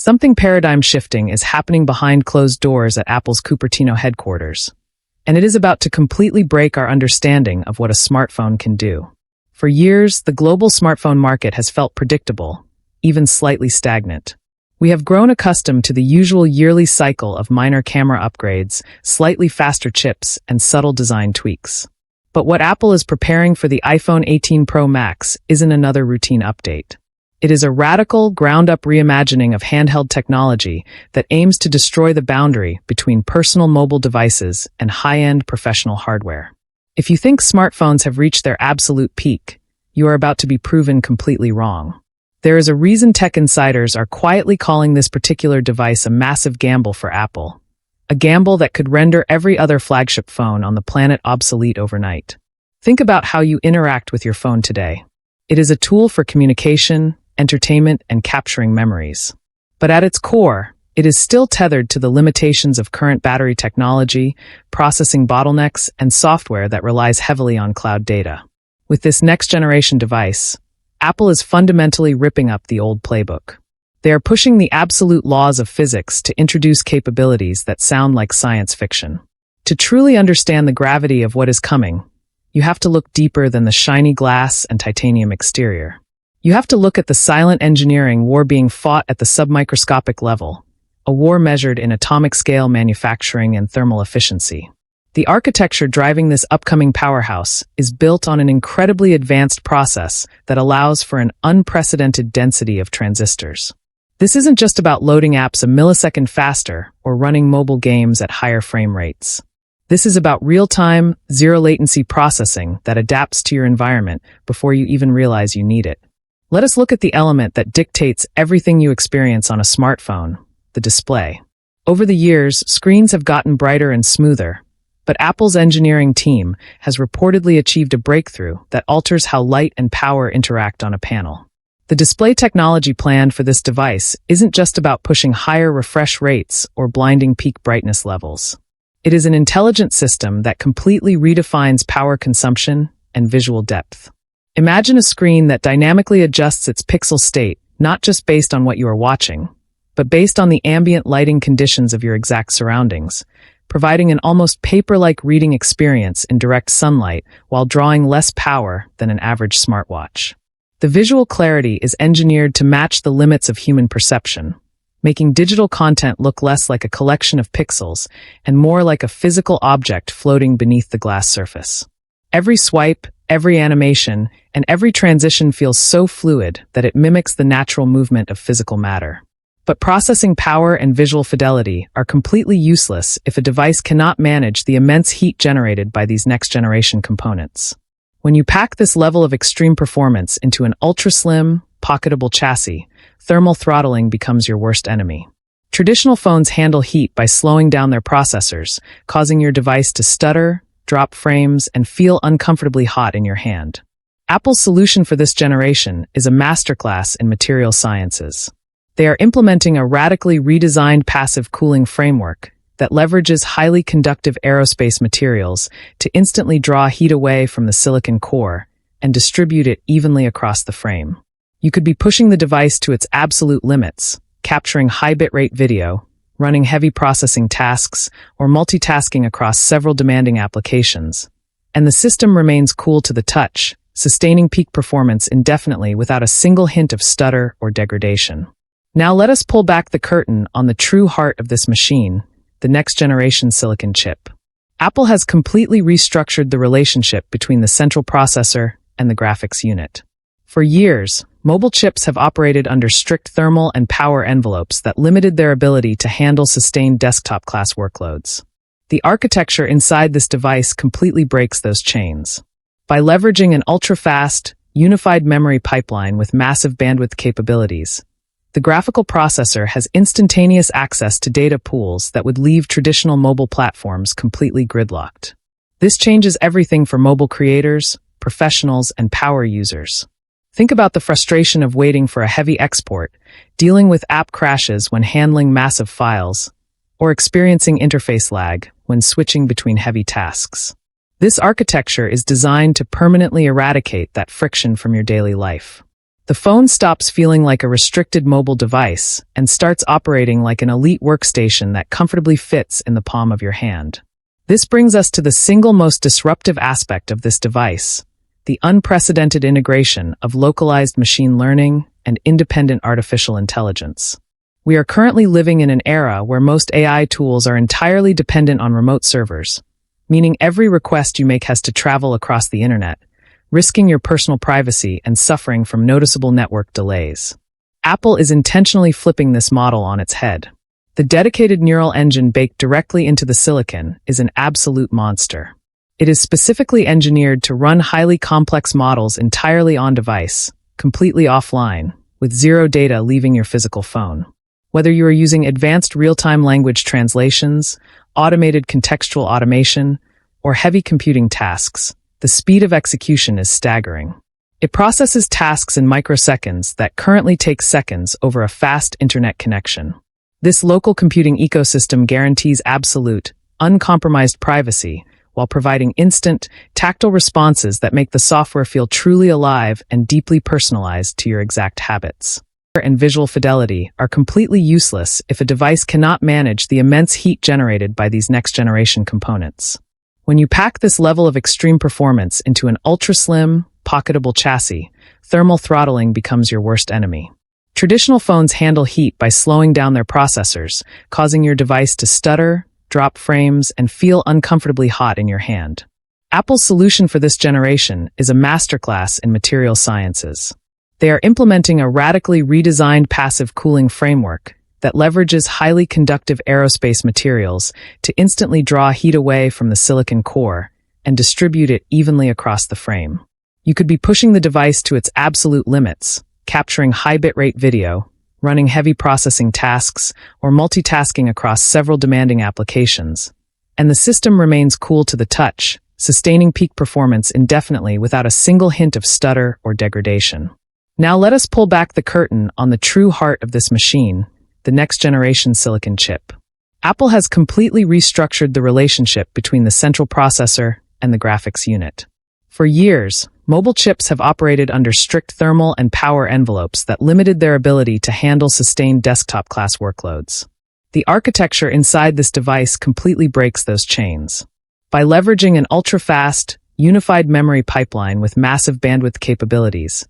Something paradigm-shifting is happening behind closed doors at Apple's Cupertino headquarters, and it is about to completely break our understanding of what a smartphone can do. For years, the global smartphone market has felt predictable, even slightly stagnant. We have grown accustomed to the usual yearly cycle of minor camera upgrades, slightly faster chips, and subtle design tweaks. But what Apple is preparing for the iPhone 18 Pro Max isn't another routine update. It is a radical, ground-up reimagining of handheld technology that aims to destroy the boundary between personal mobile devices and high-end professional hardware. If you think smartphones have reached their absolute peak, you are about to be proven completely wrong. There is a reason tech insiders are quietly calling this particular device a massive gamble for Apple. A gamble that could render every other flagship phone on the planet obsolete overnight. Think about how you interact with your phone today. It is a tool for communication, entertainment, and capturing memories. But at its core, it is still tethered to the limitations of current battery technology, processing bottlenecks, and software that relies heavily on cloud data. With this next-generation device, Apple is fundamentally ripping up the old playbook. They are pushing the absolute laws of physics to introduce capabilities that sound like science fiction. To truly understand the gravity of what is coming, you have to look deeper than the shiny glass and titanium exterior. You have to look at the silent engineering war being fought at the submicroscopic level, a war measured in atomic-scale manufacturing and thermal efficiency. The architecture driving this upcoming powerhouse is built on an incredibly advanced process that allows for an unprecedented density of transistors. This isn't just about loading apps a millisecond faster or running mobile games at higher frame rates. This is about real-time, zero-latency processing that adapts to your environment before you even realize you need it. Let us look at the element that dictates everything you experience on a smartphone, the display. Over the years, screens have gotten brighter and smoother, but Apple's engineering team has reportedly achieved a breakthrough that alters how light and power interact on a panel. The display technology planned for this device isn't just about pushing higher refresh rates or blinding peak brightness levels. It is an intelligent system that completely redefines power consumption and visual depth. Imagine a screen that dynamically adjusts its pixel state, not just based on what you are watching, but based on the ambient lighting conditions of your exact surroundings, providing an almost paper-like reading experience in direct sunlight while drawing less power than an average smartwatch. The visual clarity is engineered to match the limits of human perception, making digital content look less like a collection of pixels and more like a physical object floating beneath the glass surface. Every swipe, every animation, and every transition feels so fluid that it mimics the natural movement of physical matter. But processing power and visual fidelity are completely useless if a device cannot manage the immense heat generated by these next-generation components. When you pack this level of extreme performance into an ultra-slim, pocketable chassis, thermal throttling becomes your worst enemy. Traditional phones handle heat by slowing down their processors, causing your device to stutter, drop frames, and feel uncomfortably hot in your hand. Apple's solution for this generation is a masterclass in material sciences. They are implementing a radically redesigned passive cooling framework that leverages highly conductive aerospace materials to instantly draw heat away from the silicon core and distribute it evenly across the frame. You could be pushing the device to its absolute limits, capturing high bitrate video, running heavy processing tasks, or multitasking across several demanding applications. And the system remains cool to the touch, sustaining peak performance indefinitely without a single hint of stutter or degradation. Now let us pull back the curtain on the true heart of this machine, the next-generation silicon chip. Apple has completely restructured the relationship between the central processor and the graphics unit. For years, mobile chips have operated under strict thermal and power envelopes that limited their ability to handle sustained desktop-class workloads. The architecture inside this device completely breaks those chains. By leveraging an ultra-fast, unified memory pipeline with massive bandwidth capabilities, the graphical processor has instantaneous access to data pools that would leave traditional mobile platforms completely gridlocked. This changes everything for mobile creators, professionals, and power users. Think about the frustration of waiting for a heavy export, dealing with app crashes when handling massive files, or experiencing interface lag when switching between heavy tasks. This architecture is designed to permanently eradicate that friction from your daily life. The phone stops feeling like a restricted mobile device and starts operating like an elite workstation that comfortably fits in the palm of your hand. This brings us to the single most disruptive aspect of this device, the unprecedented integration of localized machine learning and independent artificial intelligence. We are currently living in an era where most AI tools are entirely dependent on remote servers, meaning every request you make has to travel across the internet, risking your personal privacy and suffering from noticeable network delays. Apple is intentionally flipping this model on its head. The dedicated neural engine baked directly into the silicon is an absolute monster. It is specifically engineered to run highly complex models entirely on-device, completely offline, with zero data leaving your physical phone. Whether you are using advanced real-time language translations, automated contextual automation, or heavy computing tasks, the speed of execution is staggering. It processes tasks in microseconds that currently take seconds over a fast internet connection. This local computing ecosystem guarantees absolute, uncompromised privacy while providing instant, tactile responses that make the software feel truly alive and deeply personalized to your exact habits. And visual fidelity are completely useless if a device cannot manage the immense heat generated by these next-generation components. When you pack this level of extreme performance into an ultra-slim, pocketable chassis, thermal throttling becomes your worst enemy. Traditional phones handle heat by slowing down their processors, causing your device to stutter, drop frames, and feel uncomfortably hot in your hand. Apple's solution for this generation is a masterclass in material sciences. They are implementing a radically redesigned passive cooling framework that leverages highly conductive aerospace materials to instantly draw heat away from the silicon core and distribute it evenly across the frame. You could be pushing the device to its absolute limits, capturing high bitrate video, running heavy processing tasks, or multitasking across several demanding applications, and the system remains cool to the touch, sustaining peak performance indefinitely without a single hint of stutter or degradation. Now let us pull back the curtain on the true heart of this machine, the next-generation silicon chip. Apple has completely restructured the relationship between the central processor and the graphics unit. For years, mobile chips have operated under strict thermal and power envelopes that limited their ability to handle sustained desktop-class workloads. The architecture inside this device completely breaks those chains. By leveraging an ultra-fast, unified memory pipeline with massive bandwidth capabilities,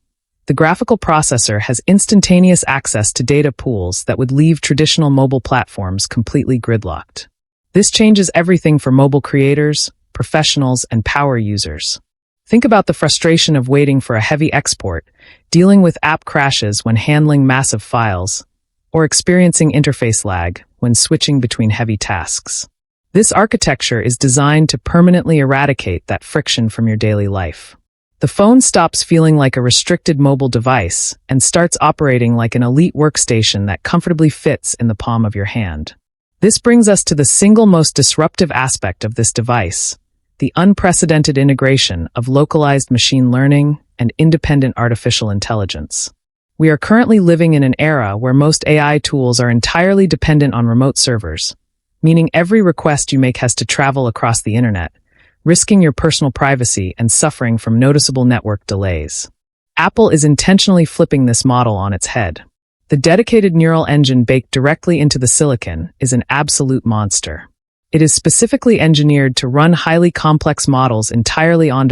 the graphical processor has instantaneous access to data pools that would leave traditional mobile platforms completely gridlocked. This changes everything for mobile creators, professionals, and power users. Think about the frustration of waiting for a heavy export, dealing with app crashes when handling massive files, or experiencing interface lag when switching between heavy tasks. This architecture is designed to permanently eradicate that friction from your daily life. The phone stops feeling like a restricted mobile device and starts operating like an elite workstation that comfortably fits in the palm of your hand. This brings us to the single most disruptive aspect of this device, the unprecedented integration of localized machine learning and independent artificial intelligence. We are currently living in an era where most AI tools are entirely dependent on remote servers, meaning every request you make has to travel across the internet, risking your personal privacy and suffering from noticeable network delays. Apple is intentionally flipping this model on its head. The dedicated neural engine baked directly into the silicon is an absolute monster. It is specifically engineered to run highly complex models entirely on